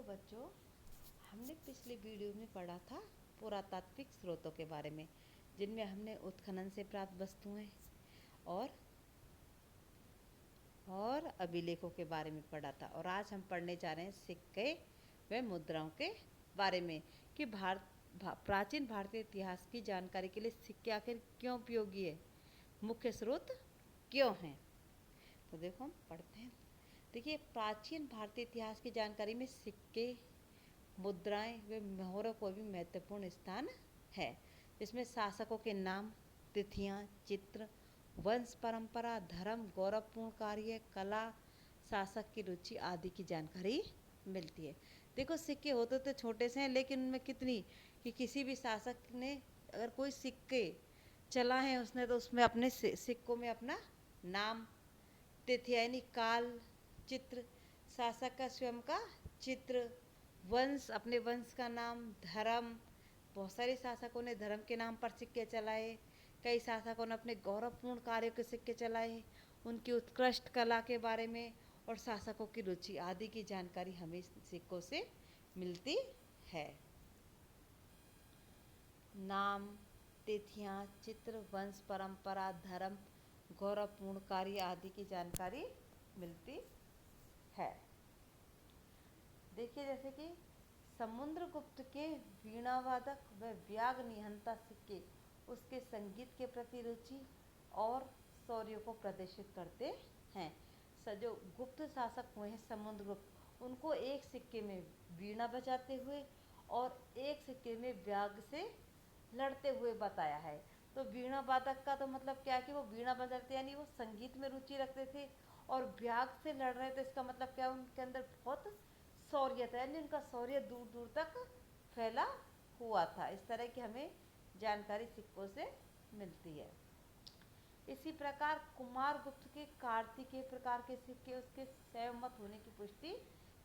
Hello बच्चों, हमने पिछले वीडियो में पढ़ा था पुरातात्विक स्रोतों के बारे में, जिनमें हमने उत्खनन से प्राप्त वस्तुएं और अभिलेखों के बारे में पढ़ा था। और आज हम पढ़ने जा रहे हैं सिक्के व मुद्राओं के बारे में कि प्राचीन भारतीय इतिहास की जानकारी के लिए सिक्के आखिर क्यों उपयोगी है, मुख्य स्रोत क्यों हैं। तो देखो हम पढ़ते हैं। देखिए, प्राचीन भारतीय इतिहास की जानकारी में सिक्के, मुद्राएं व मोहरों को भी महत्वपूर्ण स्थान है, जिसमें शासकों के नाम, तिथियां, चित्र, वंश परंपरा, धर्म, गौरवपूर्ण कार्य, कला, शासक की रुचि आदि की जानकारी मिलती है। देखो, सिक्के होते तो छोटे से हैं, लेकिन उनमें कितनी कि किसी भी शासक ने अगर कोई सिक्के चला है उसने, तो उसमें अपने सिक्कों में अपना नाम, तिथि यानी काल, चित्र, शासक का स्वयं का चित्र, वंश, अपने वंश का नाम, धर्म, बहुत सारे शासकों ने धर्म के नाम पर सिक्के चलाए, कई शासकों ने अपने गौरवपूर्ण कार्यों के सिक्के चलाए, उनकी उत्कृष्ट कला के बारे में और शासकों की रुचि आदि की जानकारी हमें सिक्कों से मिलती है। नाम, तिथियां, चित्र, वंश परंपरा, धर्म, गौरवपूर्ण कार्य आदि की जानकारी मिलती है। देखिए, जैसे कि समुद्रगुप्त के वीणावादक व व्याग निहंता सिक्के उसके संगीत के प्रति रुचि और शौर्य को प्रदर्शित करते हैं। जो गुप्त शासक हुए हैं समुद्रगुप्त, उनको एक सिक्के में वीणा बजाते हुए और एक सिक्के में व्याग से लड़ते हुए बताया है। तो वीणा वादक का तो मतलब क्या है कि वो वीणा बजाते यानी वो संगीत में रुचि रखते थे, और व्याग से लड़ रहे थे, इसका मतलब क्या, उनके अंदर बहुत शौर्य था, यानी उनका शौर्य दूर दूर तक फैला हुआ था। इस तरह की हमें जानकारी सिक्कों से मिलती है। इसी प्रकार कुमारगुप्त के कार्तिकेय प्रकार के सिक्के उसके सहमत होने की पुष्टि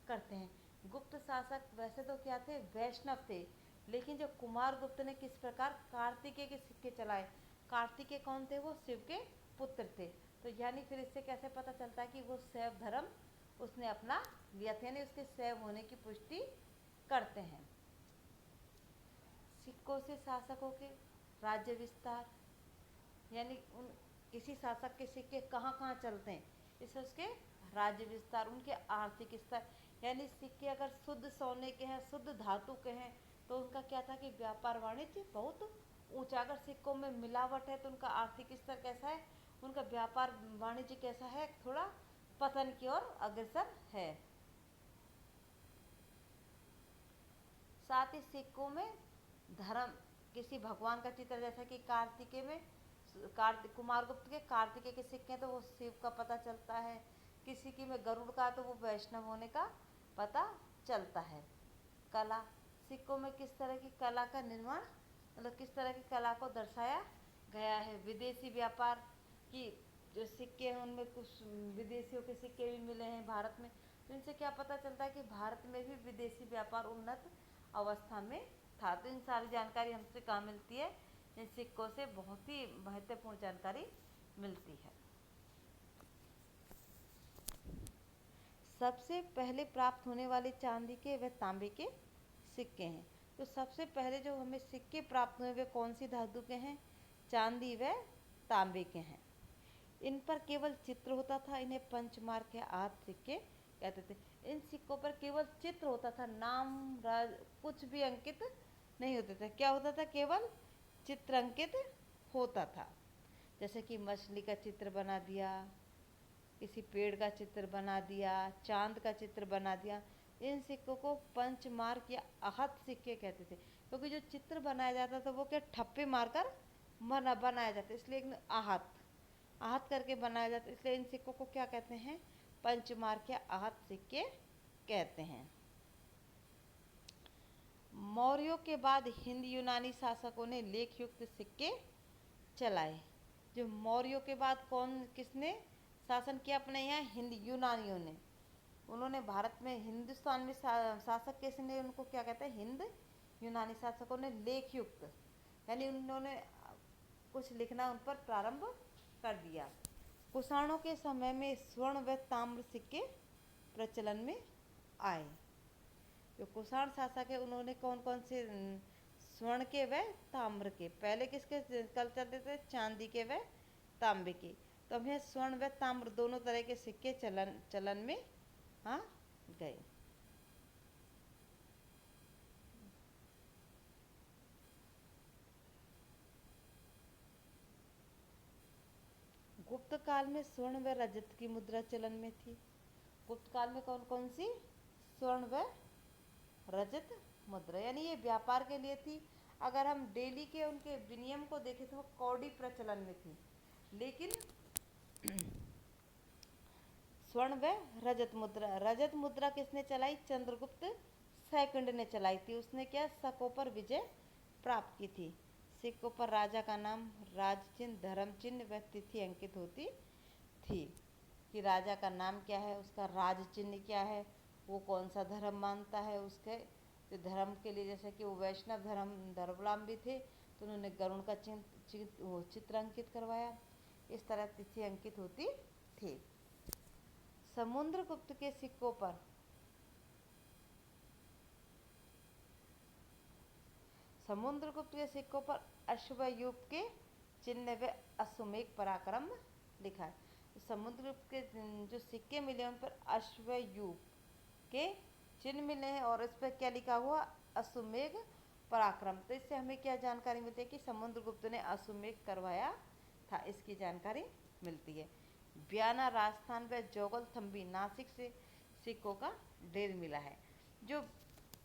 करते हैं। गुप्त शासक वैसे तो क्या थे, वैष्णव थे, लेकिन जो कुमारगुप्त ने किस प्रकार कार्तिकेय के सिक्के चलाए, कार्तिकेय कौन थे, वो शिव के पुत्र थे। तो यानी फिर इससे कैसे पता चलता है कि वो शैव धर्म उसने अपना लिया था, यानी उसके शैव होने की पुष्टि करते हैं। सिक्कों से शासकों के राज्य विस्तार, यानी उन किसी शासक के सिक्के कहाँ कहाँ चलते हैं, इससे उसके राज्य विस्तार, उनके आर्थिक स्तर, यानी सिक्के अगर शुद्ध सोने के हैं, शुद्ध धातु के हैं, तो उनका क्या था कि व्यापार वाणिज्य बहुत ऊंचा। अगर सिक्कों में मिलावट है तो उनका आर्थिक स्तर कैसा है, उनका व्यापार वाणिज्य कैसा है, थोड़ा पतन की ओर अग्रसर है। साथ ही सिक्कों में धर्म, किसी भगवान का चित्र, जैसा कि कार्तिकेय में कुमारगुप्त के कार्तिकेय के सिक्के हैं तो वो शिव का पता चलता है, किसी की में गरुड़ का तो वो वैष्णव होने का पता चलता है। कला, सिक्कों में किस तरह की कला का निर्माण, मतलब किस तरह की कला को दर्शाया गया है। विदेशी व्यापार की जो सिक्के हैं उनमें कुछ विदेशियों के सिक्के भी मिले हैं भारत में, तो इनसे क्या पता चलता है कि भारत में भी विदेशी व्यापार उन्नत अवस्था में था। तो इन सारी जानकारी हमसे कहाँ मिलती है, इन सिक्कों से बहुत ही महत्वपूर्ण जानकारी मिलती है। सबसे पहले प्राप्त होने वाले चांदी के व तांबे के सिक्के हैं। तो सबसे पहले जो हमें सिक्के प्राप्त हुए वे कौन सी धातु के हैं, चांदी व तांबे के हैं। इन पर केवल चित्र होता था, इन्हें पंचमार्क या आठ सिक्के कहते थे। इन सिक्कों पर केवल चित्र होता था, नाम कुछ भी अंकित नहीं होते थे। क्या होता था, केवल चित्र अंकित होता था, जैसे कि मछली का चित्र बना दिया, किसी पेड़ का चित्र बना दिया, चांद का चित्र बना दिया। इन सिक्कों को पंचमार्क या आहत सिक्के कहते थे, क्योंकि जो चित्र बनाया जाता था वो क्या ठप्पे मारकर बनाया जाता, इसलिए आहत आहत करके बनाया जाता, इसलिए इन सिक्कों को क्या कहते हैं, पंचमार्क या आहत सिक्के कहते हैं। मौर्यों के बाद हिंद यूनानी शासकों ने लेख युक्त सिक्के चलाए। जो मौर्यों के बाद किसने शासन किया अपने यहाँ, हिंद यूनानियों ने। उन्होंने भारत में, हिंदुस्तान में शासक कैसे ने, उनको क्या कहते हैं, हिंद यूनानी शासकों ने लेख युक्त, यानी उन्होंने कुछ लिखना उन पर प्रारंभ कर दिया। कुषाणों के समय में स्वर्ण व ताम्र सिक्के प्रचलन में आए। जो कुषाण शासक है उन्होंने कौन कौन से स्वर्ण के व ताम्र के, पहले किसके कल चलते थे, चांदी के व तांबे के, तो हमें स्वर्ण व ताम्र दोनों तरह के सिक्के चलन में हाँ गए। गुप्त काल में स्वर्ण व रजत की मुद्रा चलन में थी। गुप्त काल में कौन कौन सी, स्वर्ण व रजत मुद्रा, यानी ये व्यापार के लिए थी। अगर हम डेली के उनके विनियम को देखें तो वो कौड़ी प्रचलन में थी, लेकिन स्वर्ण व रजत मुद्रा किसने चलाई, चंद्रगुप्त सेकंड ने चलाई थी। उसने क्या, शकों पर विजय प्राप्त की थी। सिक्कों पर राजा का नाम, राज चिन्ह, धर्म चिन्ह व तिथि अंकित होती थी, कि राजा का नाम क्या है, उसका राज चिन्ह क्या है, वो कौन सा धर्म मानता है, उसके धर्म के लिए, जैसे कि वो वैष्णव धर्मावलंबी थे तो उन्होंने गरुड़ का चित्र अंकित करवाया। इस तरह तिथि अंकित होती थी। समुद्रगुप्त के सिक्कों पर अश्वयूप के चिन्ह व अश्वमेघ पराक्रम लिखा है। समुद्रगुप्त के जो सिक्के मिले उन पर अश्वयूप के चिन्ह मिले हैं और इस पर क्या लिखा हुआ, अश्वमेघ पराक्रम। तो इससे हमें क्या जानकारी मिलती है कि समुद्रगुप्त ने अश्वमेघ करवाया था, इसकी जानकारी मिलती है। ब्याना राजस्थान व जोगलथम्बी नासिक से सिक्कों का ढेर मिला है। जो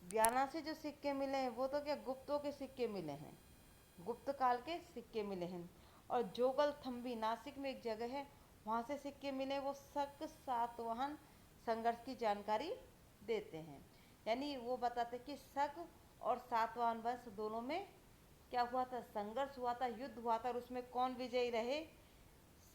ब्याना से जो सिक्के मिले हैं वो तो क्या गुप्तों के सिक्के मिले हैं, गुप्त काल के सिक्के मिले हैं। और जोगलथम्बी नासिक में एक जगह है, वहाँ से सिक्के मिले, वो शक सातवाहन संघर्ष की जानकारी देते हैं। यानी वो बताते कि शक और सातवाहन वंश दोनों में क्या हुआ था, संघर्ष हुआ था, युद्ध हुआ था, और उसमें कौन विजयी रहे,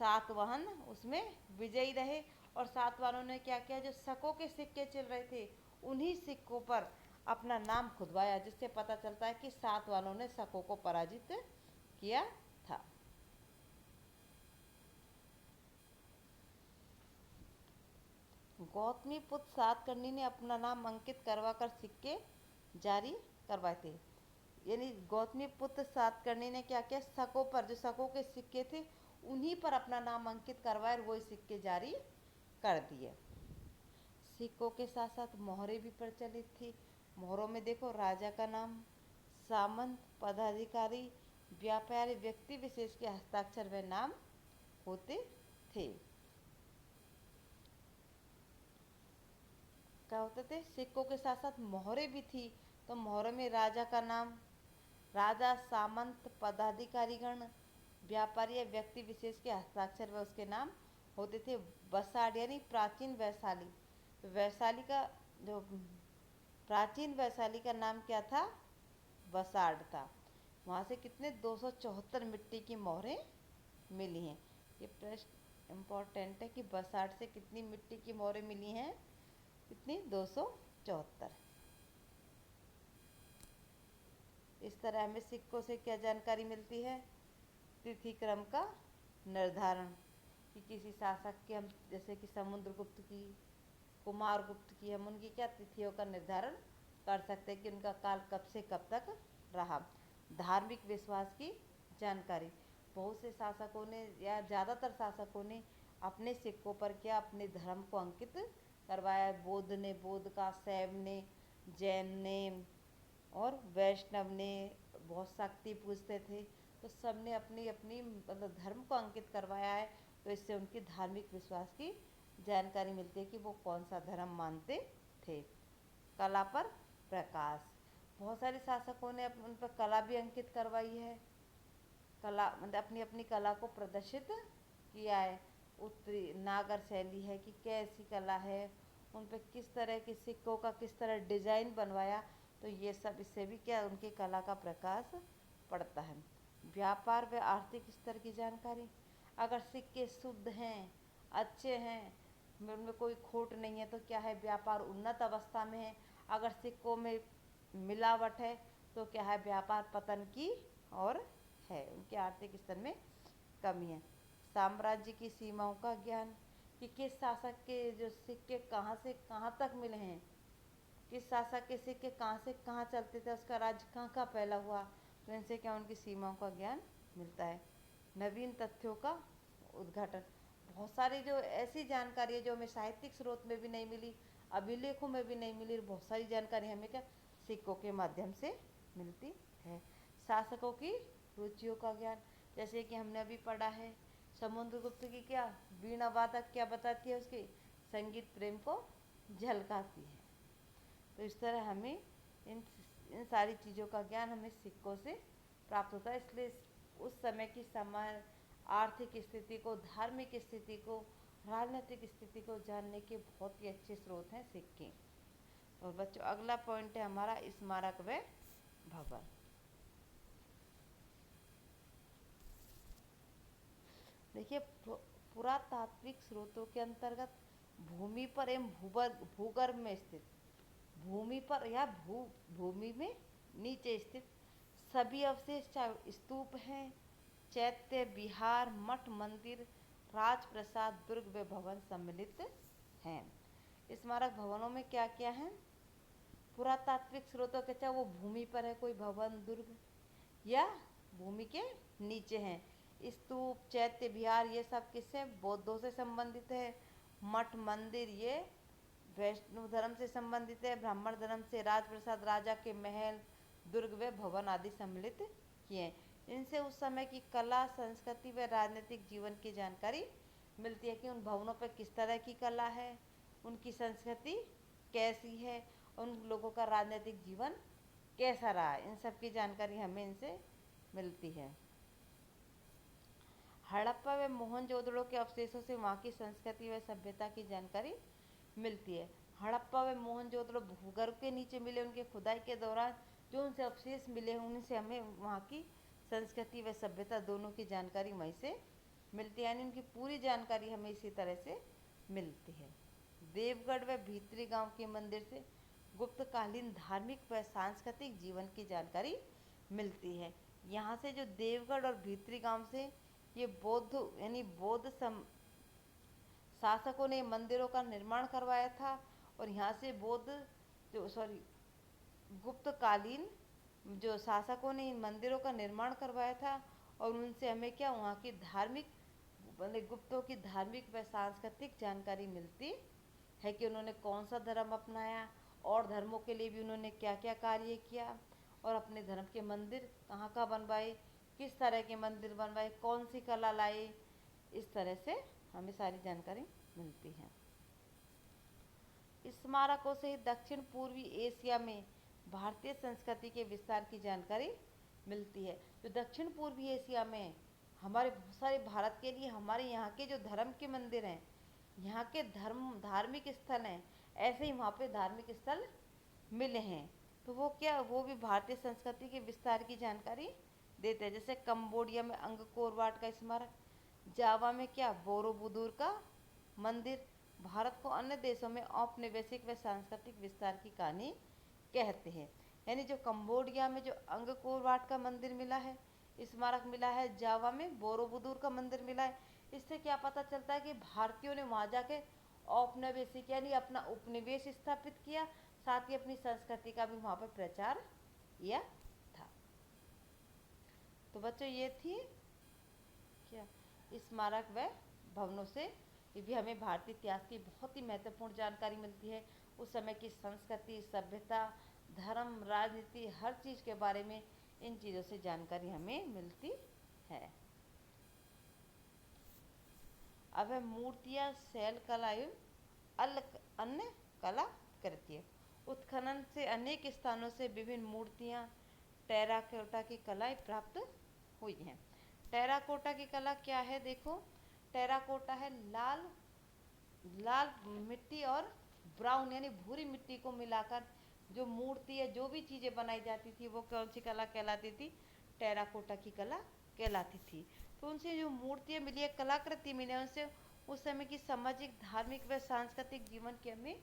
सातवाहन उसमें विजयी रहे। और सातवाहनों ने क्या किया, जो शकों के सिक्के चल रहे थे उन्हीं सिक्कों पर अपना नाम खुदवाया, जिससे पता चलता है कि सातवाहनों ने शकों को पराजित किया था। गौतमीपुत्र सातकर्णी ने अपना नाम अंकित करवाकर सिक्के जारी करवाए थे। यानी गौतमीपुत्र सातकर्णी ने क्या किया, शकों पर, जो शकों के सिक्के थे उन्हीं पर अपना नाम अंकित करवाए और वही सिक्के जारी कर दिए। सिक्कों के साथ साथ मोहरें भी प्रचलित थी। मोहरों में देखो राजा का नाम, सामंत, पदाधिकारी, व्यापारी, व्यक्ति विशेष के हस्ताक्षर व नाम होते थे। क्या होते थे, सिक्कों के साथ साथ मोहरें भी थी। तो मोहरों में राजा का नाम, राजा, सामंत, पदाधिकारीगण, व्यापारी या व्यक्ति विशेष के हस्ताक्षर व उसके नाम होते थे। वसाड़ यानी प्राचीन वैशाली, वैशाली का जो प्राचीन वैशाली का नाम क्या था, वसाड़ था। वहाँ से कितने 274 मिट्टी की मोहरें मिली हैं। ये प्रश्न इम्पोर्टेंट है कि वसाड़ से कितनी मिट्टी की मोहरें मिली हैं, कितनी, 274। इस तरह हमें सिक्कों से क्या जानकारी मिलती है, तिथि क्रम का निर्धारण, कि किसी शासक के हम, जैसे कि समुद्रगुप्त की, कुमारगुप्त की, हम उनकी क्या तिथियों का निर्धारण कर सकते हैं कि उनका काल कब से कब तक रहा। धार्मिक विश्वास की जानकारी, बहुत से शासकों ने या ज़्यादातर शासकों ने अपने सिक्कों पर क्या, अपने धर्म को अंकित करवाया। बौद्ध ने बौद्ध का, शैव ने, जैन ने और वैष्णव ने, बहुत शक्ति पूजते थे, तो सब ने अपनी अपनी मतलब धर्म को अंकित करवाया है। तो इससे उनकी धार्मिक विश्वास की जानकारी मिलती है कि वो कौन सा धर्म मानते थे। कला पर प्रकाश, बहुत सारे शासकों ने उन पर कला भी अंकित करवाई है। कला मतलब अपनी अपनी कला को प्रदर्शित किया है। उत्तरी नागर शैली है कि कैसी कला है, उन पर किस तरह के सिक्कों का किस तरह डिजाइन बनवाया, तो ये सब इससे भी क्या, उनकी कला का प्रकाश पड़ता है। व्यापार व आर्थिक स्तर की जानकारी, अगर सिक्के शुद्ध हैं, अच्छे हैं, उनमें कोई खोट नहीं है, तो क्या है, व्यापार उन्नत अवस्था में है। अगर सिक्कों में मिलावट है तो क्या है, व्यापार पतन की और है, उनके आर्थिक स्तर में कमी है। साम्राज्य की सीमाओं का ज्ञान, कि किस शासक के जो सिक्के कहाँ से कहाँ तक मिले हैं, किस शासक के सिक्के कहाँ से कहाँ चलते थे, उसका राज्य कहाँ कहाँ फैला हुआ, तो इनसे क्या उनकी सीमाओं का ज्ञान मिलता है। नवीन तथ्यों का उद्घाटन, बहुत सारी जो ऐसी जानकारी है जो हमें साहित्यिक स्रोत में भी नहीं मिली, अभिलेखों में भी नहीं मिली, बहुत सारी जानकारी हमें क्या सिक्कों के माध्यम से मिलती है। शासकों की रुचियों का ज्ञान, जैसे कि हमने अभी पढ़ा है समुद्रगुप्त की क्या वीणा वादक क्या बताती है, उसकी संगीत प्रेम को झलकाती है। तो इस तरह हमें इन सारी चीज़ों का ज्ञान हमें सिक्कों से प्राप्त होता है। इसलिए उस समय की समय आर्थिक स्थिति को, धार्मिक स्थिति को, राजनीतिक स्थिति को जानने के बहुत ही अच्छे स्रोत हैं सिक्के। और बच्चों अगला पॉइंट है हमारा स्मारक व भवन। देखिए पुरातात्विक स्रोतों के अंतर्गत भूमि पर एवं भूगर्भ में स्थित, भूमि पर या भूमि में नीचे स्थित सभी अवशेष, चाहे स्तूप हैं, चैत्य, विहार, मठ, मंदिर, राजप्रसाद, दुर्ग व भवन सम्मिलित हैं। स्मारक भवनों में क्या क्या है, पुरातात्विक स्रोतों के चाहे वो भूमि पर है कोई भवन दुर्ग, या भूमि के नीचे हैं। स्तूप, चैत्य, विहार ये सब किससे, बौद्धों से संबंधित है। मठ, मंदिर ये वैष्णव धर्म से संबंधित है। ब्राह्मण धर्म से राजप्रसाद, राजा के महल, दुर्ग व भवन आदि सम्मिलित किए हैं। इनसे उस समय की कला, संस्कृति व राजनीतिक जीवन की जानकारी मिलती है कि उन भवनों पर किस तरह की कला है, उनकी संस्कृति कैसी है, उन लोगों का राजनीतिक जीवन कैसा रहा है, इन सब की जानकारी हमें इनसे मिलती है। हड़प्पा व मोहनजोदड़ो के अवशेषों से वहाँ की संस्कृति व सभ्यता की जानकारी मिलती है। हड़प्पा व मोहनजोदड़ो भूगर्भ के नीचे मिले, उनके खुदाई के दौरान जो उनसे अवशेष मिले उनसे हमें वहाँ की संस्कृति व सभ्यता दोनों की जानकारी वहीं से मिलती है, यानी उनकी पूरी जानकारी हमें इसी तरह से मिलती है। देवगढ़ व भीतरी गांव के मंदिर से गुप्तकालीन धार्मिक व सांस्कृतिक जीवन की जानकारी मिलती है। यहाँ से जो देवगढ़ और भीतरी गांव से ये बौद्ध यानी बौद्ध शासकों ने मंदिरों का निर्माण करवाया था, और यहाँ से बौद्ध गुप्तकालीन जो शासकों ने इन मंदिरों का निर्माण करवाया था, और उनसे हमें क्या वहाँ की धार्मिक गुप्तों की धार्मिक व सांस्कृतिक जानकारी मिलती है कि उन्होंने कौन सा धर्म अपनाया, और धर्मों के लिए भी उन्होंने क्या क्या कार्य किया, और अपने धर्म के मंदिर कहाँ कहाँ बनवाए, किस तरह के मंदिर बनवाए, कौन सी कला लाए, इस तरह से हमें सारी जानकारी मिलती है। स्मारकों से दक्षिण पूर्वी एशिया में भारतीय संस्कृति के विस्तार की जानकारी मिलती है। जो दक्षिण पूर्वी एशिया में हमारे बहुत सारे भारत के लिए हमारे यहाँ के जो धर्म के मंदिर हैं, यहाँ के धार्मिक स्थल हैं, ऐसे ही वहाँ पे धार्मिक स्थल मिले हैं, तो वो क्या, वो भी भारतीय संस्कृति के विस्तार की जानकारी देते हैं। जैसे कंबोडिया में अंगकोर वाट का स्मारक, जावा में क्या बोरोबुदुर का मंदिर भारत को अन्य देशों में औपनिवेशिक व सांस्कृतिक विस्तार की कहानी कहते हैं। यानी जो कंबोडिया में जो अंगकोर वाट का मंदिर मिला है, स्मारक मिला है, जावा में बोरोबुदुर का मंदिर मिला है, इससे क्या पता चलता है कि भारतीयों ने वहाँ जाके औपनिवेशिक यानी अपना उपनिवेश स्थापित किया, साथ ही अपनी संस्कृति का भी वहाँ पर प्रचार किया था। तो बच्चों ये थी क्या स्मारक व भवनों से ये भी हमें भारतीय इतिहास की बहुत ही महत्वपूर्ण जानकारी मिलती है। उस समय की संस्कृति, सभ्यता, धर्म, राजनीति, हर चीज़ के बारे में इन चीज़ों से जानकारी हमें मिलती है। अब है मूर्तियाँ, शैल कला एवं अन्य कला कृतियाँ। उत्खनन से अनेक स्थानों से विभिन्न मूर्तियाँ, टेराकोटा की कलाएं प्राप्त हुई हैं। टेराकोटा की कला क्या है, देखो टेराकोटा है लाल मिट्टी और ब्राउन यानी भूरी मिट्टी को मिलाकर जो मूर्ति है, जो भी चीज़ें बनाई जाती थी वो कौन सी कला कहलाती थी, टेराकोटा की कला कहलाती थी। तो उनसे जो मूर्तियाँ मिली है, कलाकृति मिली है, उनसे उस समय की सामाजिक, धार्मिक व सांस्कृतिक जीवन की हमें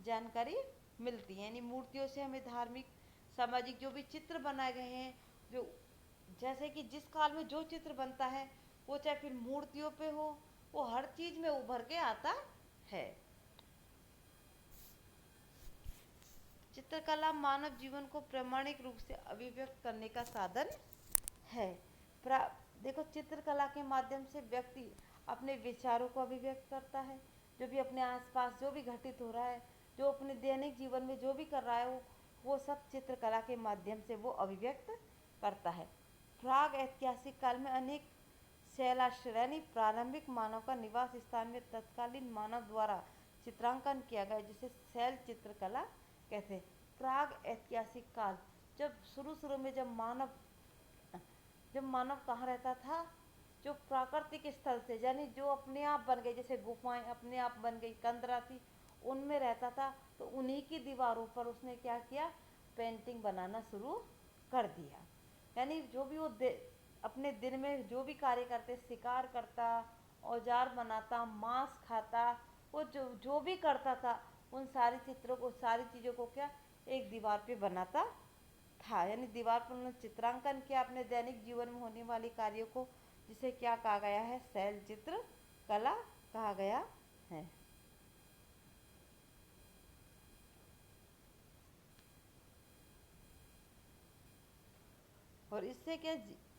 जानकारी मिलती है। यानी मूर्तियों से हमें धार्मिक, सामाजिक जो भी चित्र बनाए गए हैं, जो जैसे कि जिस काल में जो चित्र बनता है वो चाहे फिर मूर्तियों पे हो, वो हर चीज में उभर के आता है। चित्रकला मानव जीवन को प्रामाणिक रूप से अभिव्यक्त करने का साधन है। देखो, चित्रकला के माध्यम से व्यक्ति अपने विचारों को अभिव्यक्त करता है। जो भी अपने आसपास जो भी घटित हो रहा है, जो अपने दैनिक जीवन में जो भी कर रहा है, वो सब चित्रकला के माध्यम से वो अभिव्यक्त करता है। प्राग ऐतिहासिक काल में अनेक शैलाश्रय यानी प्रारंभिक मानव का निवास स्थान में तत्कालीन मानव द्वारा चित्रांकन किया गया, जिसे शैल चित्रकला कहते हैं। प्राग ऐतिहासिक काल, जब शुरू में जब मानव कहाँ रहता था, जो प्राकृतिक स्थल से, यानी जो अपने आप बन गई, जैसे गुफाएं अपने आप बन गई, कंदरा थी, उनमें रहता था, तो उन्हीं की दीवारों पर उसने क्या किया, पेंटिंग बनाना शुरू कर दिया। यानी जो भी वो अपने दिन में जो भी कार्य करते, शिकार करता, औजार बनाता, मांस खाता, वो जो भी करता था, उन सारी चित्रों को, सारी चीज़ों को क्या एक दीवार पे बनाता था। यानी दीवार पर उन्होंने चित्रांकन किया अपने दैनिक जीवन में होने वाले कार्यों को, जिसे क्या कहा गया है, शैल चित्र कला कहा गया है। और इससे क्या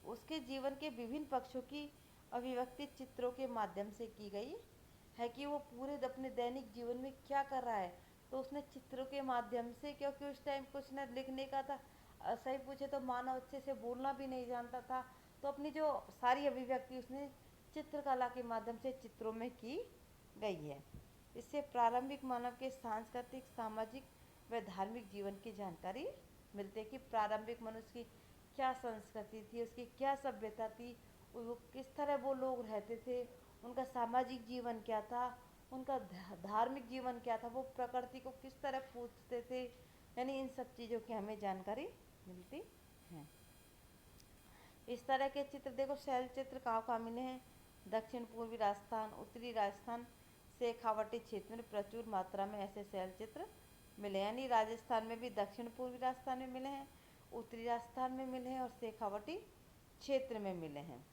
उसके जीवन के विभिन्न पक्षों की अभिव्यक्ति चित्रों के माध्यम से की गई है, कि वो पूरे अपने दैनिक जीवन में क्या कर रहा है, तो उसने चित्रों के माध्यम से, क्योंकि उस टाइम कुछ न लिखने का था, सही पूछे तो मानव अच्छे से बोलना भी नहीं जानता था, तो अपनी जो सारी अभिव्यक्ति उसने चित्रकला के माध्यम से चित्रों में की गई है। इससे प्रारंभिक मानव के सांस्कृतिक, सामाजिक व धार्मिक जीवन की जानकारी मिलती है, कि प्रारंभिक मनुष्य की क्या संस्कृति थी, उसकी क्या सभ्यता थी, वो किस तरह वो लोग रहते थे, उनका सामाजिक जीवन क्या था, उनका धार्मिक जीवन क्या था, वो प्रकृति को किस तरह पूजते थे। यानी इन सब चीज़ों की हमें जानकारी मिलती है। इस तरह के चित्र देखो, शैल चित्र कहाँ मिले हैं, दक्षिण पूर्वी राजस्थान, उत्तरी राजस्थान, शेखावटी क्षेत्र में प्रचुर मात्रा में ऐसे शैल चित्र मिले। यानी राजस्थान में भी दक्षिण पूर्वी राजस्थान में मिले हैं, उत्तरी राजस्थान में मिले हैं, और शेखावटी क्षेत्र में मिले हैं।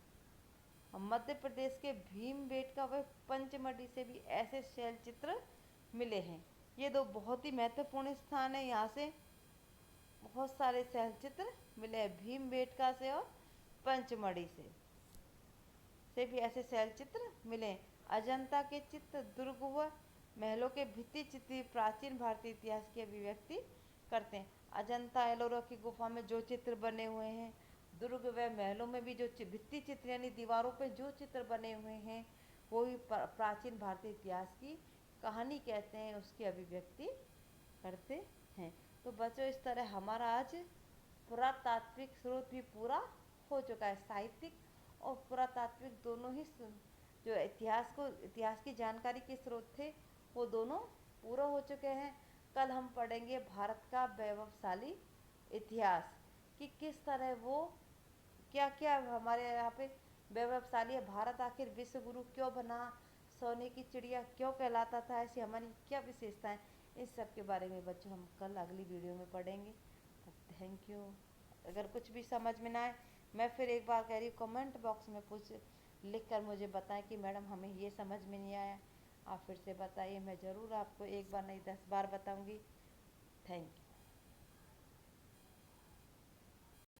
मध्य प्रदेश के भीमबेटका व पंचमढ़ी से भी ऐसे शैल चित्र मिले हैं। ये दो बहुत ही महत्वपूर्ण स्थान है, यहाँ से बहुत सारे शैल चित्र मिले हैं, भीमबेटका से और पंचमढ़ी से भी ऐसे शैल चित्र मिले। अजंता के चित्र, दुर्ग व महलों के भित्ति चित्र प्राचीन भारतीय इतिहास की अभिव्यक्ति करते हैं। अजंता एलोरा की गुफा में जो चित्र बने हुए हैं, दुर्ग व महलों में भी जो भित्ति चित्र यानी दीवारों पे जो चित्र बने हुए हैं, वो भी प्राचीन भारतीय इतिहास की कहानी कहते हैं, उसकी अभिव्यक्ति करते हैं। तो बच्चों, इस तरह हमारा आज पुरातात्विक स्रोत भी पूरा हो चुका है। साहित्यिक और पुरातात्विक दोनों ही जो इतिहास की जानकारी के स्रोत थे, वो दोनों पूरा हो चुके हैं। कल हम पढ़ेंगे भारत का वैभवशाली इतिहास, कि किस तरह वो क्या क्या हमारे यहाँ पे वैभवशाली है। भारत आखिर विश्व गुरु क्यों बना, सोने की चिड़िया क्यों कहलाता था, ऐसी हमारी क्या विशेषताएं, इस सब के बारे में बच्चों हम कल अगली वीडियो में पढ़ेंगे। Thank you. अगर कुछ भी समझ में ना आए, मैं फिर एक बार कह रही हूँ, कमेंट बॉक्स में लिख कर मुझे बताएं कि मैडम हमें ये समझ में नहीं आया, आप फिर से बताइए। मैं ज़रूर आपको एक बार नहीं 10 बार बताऊँगी। Thank you.